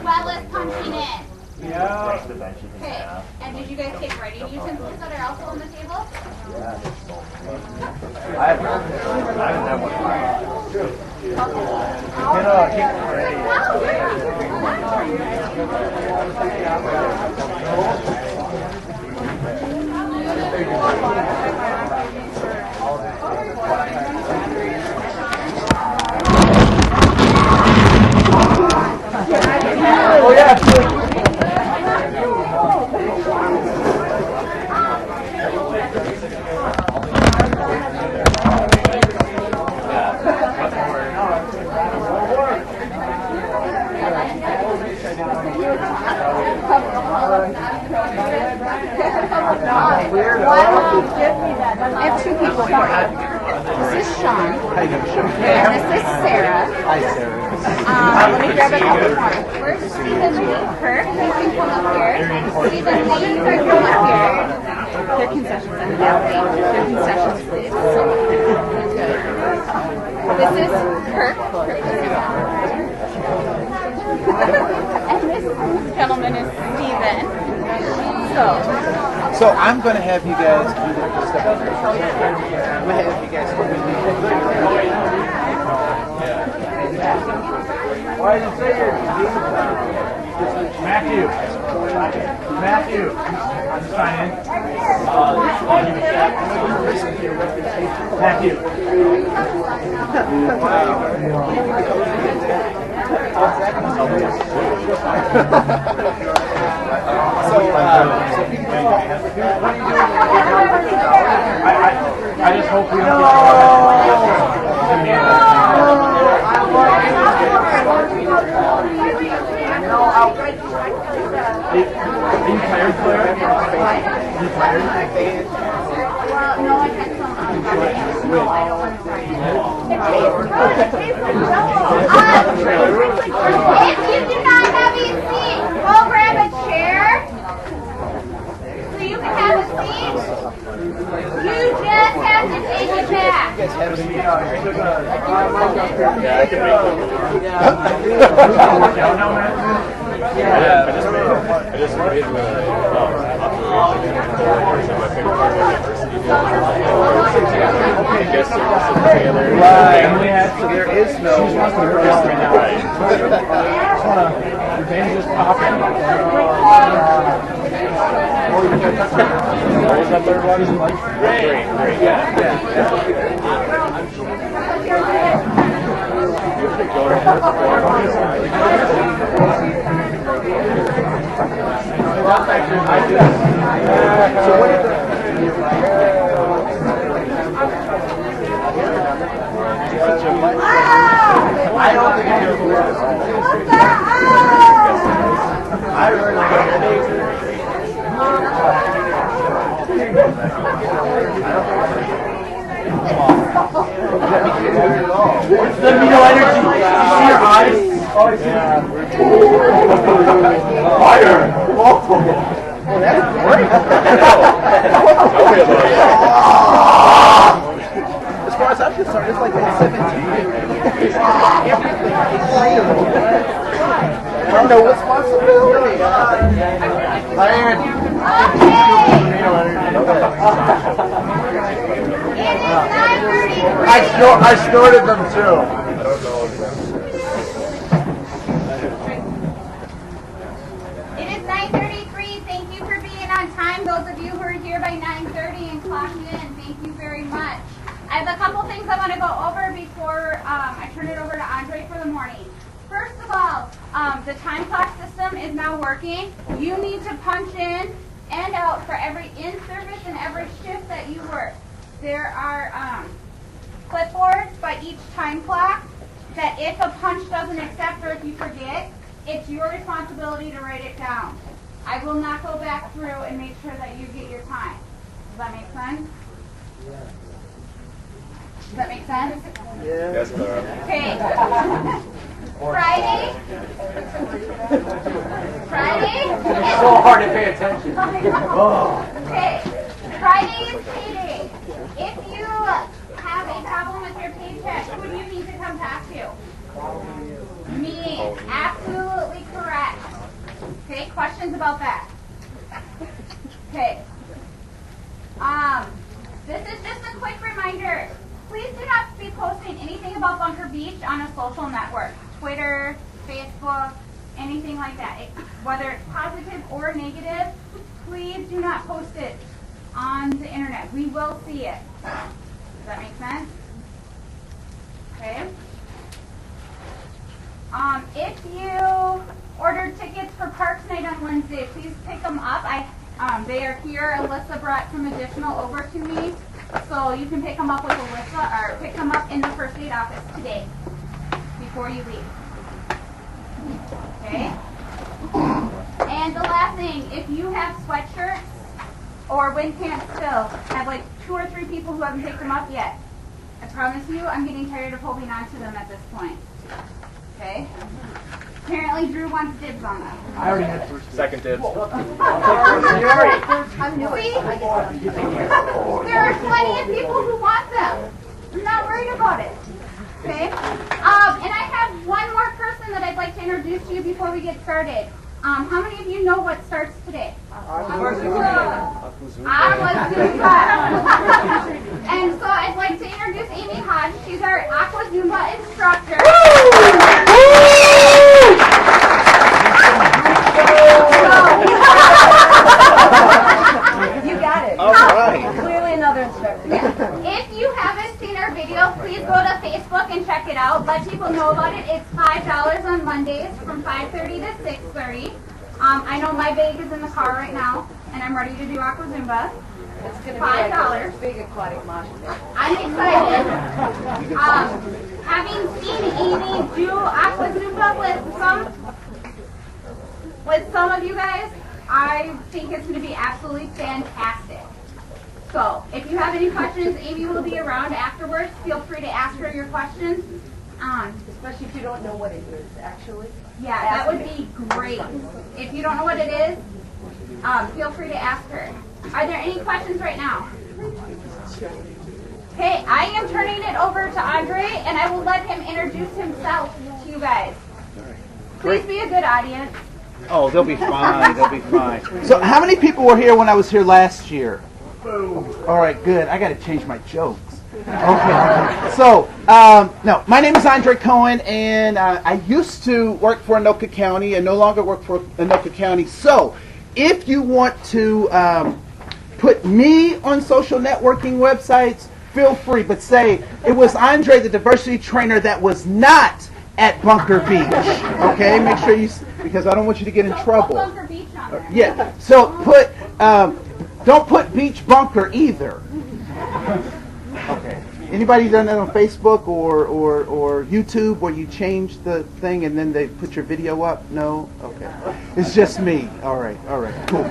well as punching in. Yeah. Okay. And did you guys take writing utensils that are also on the table? I haven't had one. Keep it ready. Oh yeah. I have two people for you. This is Sean. And this is Sarah. Hi, Sarah. Let me grab a couple more. First, Stephen Kirk. You can come up here. Stephen Lee, you can come up here. Their concessions in the alley. Their concessions, please. Good. This is Kirk. And this gentleman is Stephen. So I'm going to have you guys do the stuff. I'm going to have you guys do Why did you say your Matthew. Sign in. Matthew. I just hope we don't get Are you tired, Claire? Are you tired? Well, no, I had some. If you do not have a seat, go grab a chair so you can have a seat. You just have to take it back. You guys have a seat. Yeah, I just made the Right, and we had, so there is no right. Your veins just popping. What was that third one? Great, yeah. So what is I don't think it's I really Let me know energy. You see your eyes? Fire! Oh, that's great. As far as I'm concerned, it's like that 17. No responsibility. I snorted them too. It is 9:33. Thank you for being on time. Those of you who are here by 9:30 and clocking in, thank you very much. I have a couple things I want to go over before I turn it over to Andre for the morning. First of all, the time clock system is now working. You need to punch in and out for every in-service and every shift that you work. There are clipboards by each time clock that if a punch doesn't accept or if you forget, it's your responsibility to write it down. I will not go back through and make sure that you get your time. Does that make sense? Yeah. Does that make sense? Yeah. Yes, Clara. Okay. Friday. It's so hard to pay attention. Okay. Friday is payday. If you have a problem with your paycheck, who do you need to come back to? Me. Absolutely correct. questions about that? Okay. This is just a quick reminder. Please do not be posting anything about Bunker Beach on a social network. Twitter, Facebook, anything like that. Whether it's positive or negative, please do not post it on the internet. We will see it. Does that make sense? Okay. If you ordered tickets for Parks Night on Wednesday, please pick them up. They are here. Alyssa brought some additional over to me, so you can pick them up with Alyssa, or pick them up in the first aid office today before you leave. Okay. And the last thing, if you have sweatshirts or wind pants still, have like 2 or 3 people who haven't picked them up yet. I promise you, I'm getting tired of holding on to them at this point. Okay? Apparently Drew wants dibs on them. I already had first. Second dibs. See? There are plenty of people who want them. I'm not worried about it. Okay? And I have one more person that I'd like to introduce to you before we get started. How many of you know what starts today? Aqua Zumba. And so I'd like to introduce Amy Hodge. She's our Aqua Zumba instructor. You got it. All right. Clearly another instructor. If you haven't seen our video, please go to Facebook and check it out. Let people know about it. It's $5 on Mondays from 5:30 to 6:30. I know my bag is in the car right now, and I'm ready to do Aqua Zumba. It's going to be $5. like a big aquatic mosh pit. I'm excited. Having seen Amy do Aqua Zumba with some of you guys, I think it's going to be absolutely fantastic. So, if you have any questions, Amy will be around afterwards. Feel free to ask her your questions. Especially if you don't know what it is, actually. Yeah, that would be great. If you don't know what it is, feel free to ask her. Are there any questions right now? Okay, I am turning it over to Andre, and I will let him introduce himself to you guys. Please be a good audience. Oh, they'll be fine. They'll be fine. So, how many people were here when I was here last year? All right, good. I got to change my jokes. Okay. So, no, my name is Andre Koen, and I used to work for Anoka County. I no longer work for Anoka County. So, if you want to put me on social networking websites, feel free. But say it was Andre, the diversity trainer, that was not at Bunker Beach. Okay, make sure you, because I don't want you to get in trouble. Bunker Beach on there. Yeah. So put, don't put Beach Bunker either. Okay. Anybody done that on Facebook or YouTube where you change the thing and then they put your video up? No? Okay. It's just me. All right, cool.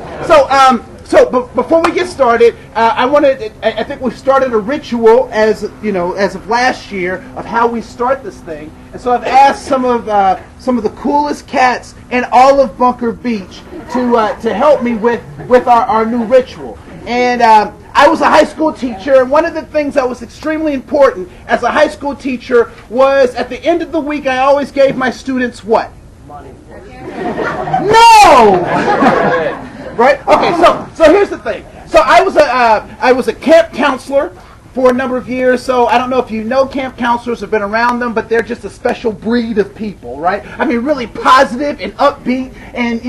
So before we get started, I think we've started a ritual as of last year of how we start this thing. And so I've asked some of the coolest cats in all of Bunker Beach to help me with our new ritual. And I was a high school teacher, and one of the things that was extremely important as a high school teacher was at the end of the week I always gave my students what? Money. No! Right? Okay, so here's the thing. So I was a camp counselor for a number of years, so I don't know if you know camp counselors, have been around them, but they're just a special breed of people, right? I mean, really positive and upbeat, and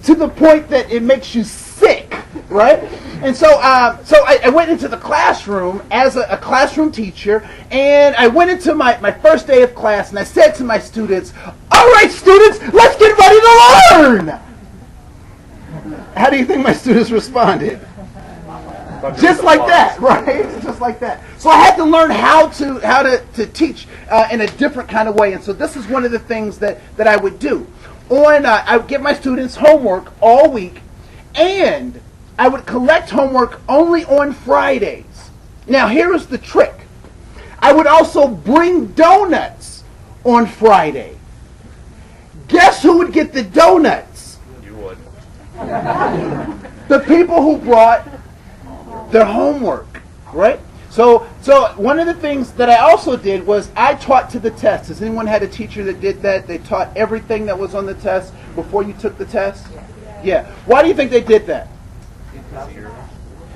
to the point that it makes you sick, right? And so I went into the classroom as a classroom teacher, and I went into my first day of class, and I said to my students, "All right, students, let's get ready to learn." How do you think my students responded? Just like that, right? Just like that. So I had to learn how to teach in a different kind of way, and so this is one of the things that I would do. I would give my students homework all week, and I would collect homework only on Fridays. Now, here is the trick. I would also bring donuts on Friday. Guess who would get the donuts? You would. The people who brought their homework, right? So one of the things that I also did was I taught to the test. Has anyone had a teacher that did that? They taught everything that was on the test before you took the test? Yeah. Why do you think they did that?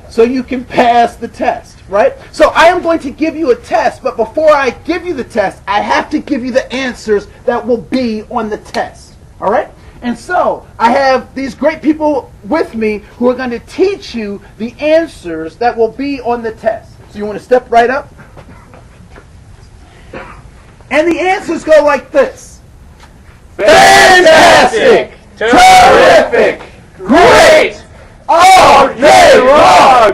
So you can pass the test, right? So I am going to give you a test, but before I give you the test, I have to give you the answers that will be on the test, all right? And so I have these great people with me who are going to teach you the answers that will be on the test. So you want to step right up? And the answers go like this. Fantastic! Terrific! Great! All day long!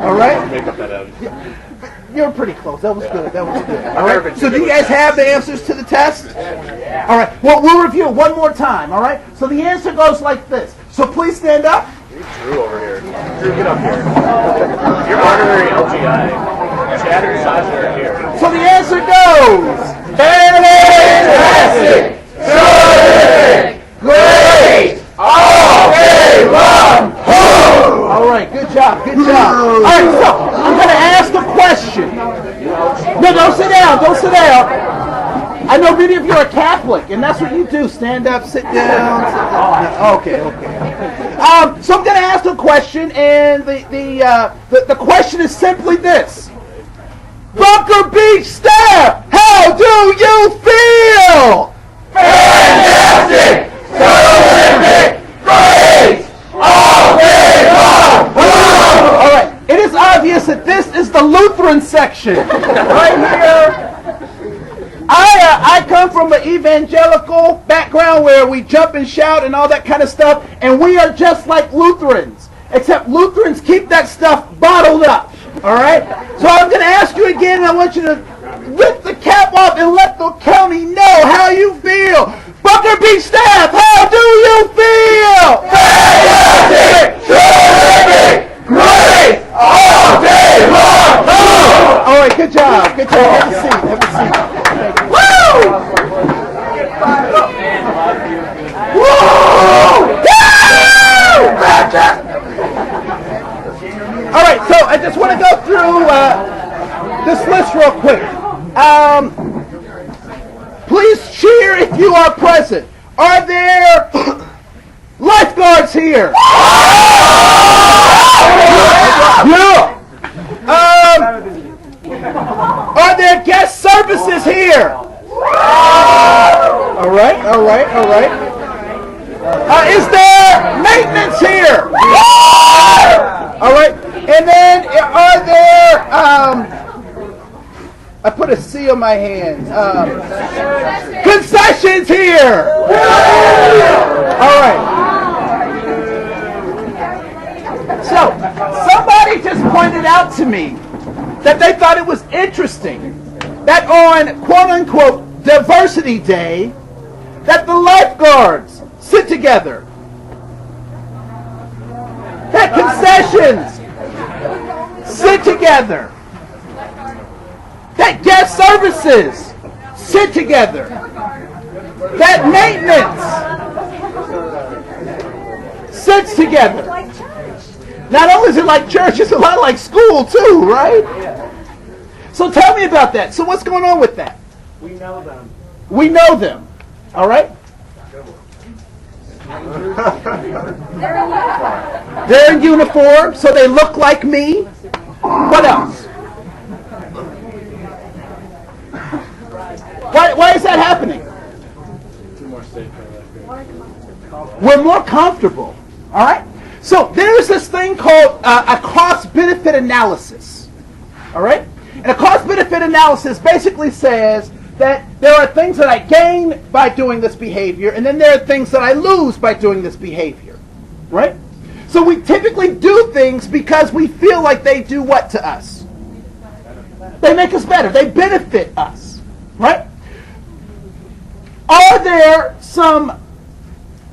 All right? Make up that out. You're pretty close. That was good. That was good. All right. So do you guys have the answers to the test? All right. Well, we'll review it one more time. All right. So the answer goes like this. So please stand up. Drew over here. Drew, get up here. You're honorary LGI. Chad and Sasha are here. So the answer goes. Fantastic! Terrific! Great! All day long! All right. Good job. Good job. All right. So I'm going to ask a question. No, don't sit down. Don't sit down. I know many of you are Catholic, and that's what you do. Stand up, sit down. Okay. So I'm going to ask a question, and the question is simply this. Bunker Beach staff, how do you feel? Fantastic! Terrific! Great! All day long! All right. It is obvious that this is the Lutheran section. Right here. I come from an evangelical background where we jump and shout and all that kind of stuff, and we are just like Lutherans, except Lutherans keep that stuff bottled up. All right? So I'm going to ask you again, and I want you to lift the cap off and let the county know how you feel. Bunker Beach staff, how do you feel? Fantastic! Terrific! Great! All day long! All right, good job. Good job. Have a seat. Have a seat. Woo! All right, so I just want to go through this list real quick. Please cheer if you are present. Are there lifeguards here? Yeah. Are there guest services here? All right. Is there maintenance here? All right. And then are there, I put a C on my hand. Concessions here. All right. So, somebody just pointed out to me that they thought it was interesting that on quote-unquote Diversity Day, that the lifeguards sit together. That concessions sit together. That guest services sit together. That maintenance sits together. Not only is it like church, it's a lot like school too, right? So tell me about that. So what's going on with that? We know them. We know them. All right? They're in uniform, so they look like me. What else? Why is that happening? We're more comfortable. All right? So there is this thing called a cost-benefit analysis. All right? And a cost-benefit analysis basically says that there are things that I gain by doing this behavior, and then there are things that I lose by doing this behavior. Right? So we typically do things because we feel like they do what to us? They make us better. They benefit us. Right? Are there some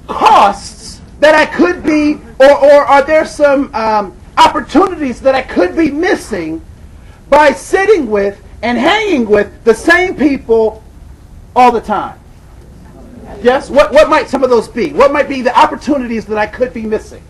costs that I could be, or are there some opportunities that I could be missing by sitting with and hanging with the same people all the time? Yes? What might some of those be? What might be the opportunities that I could be missing?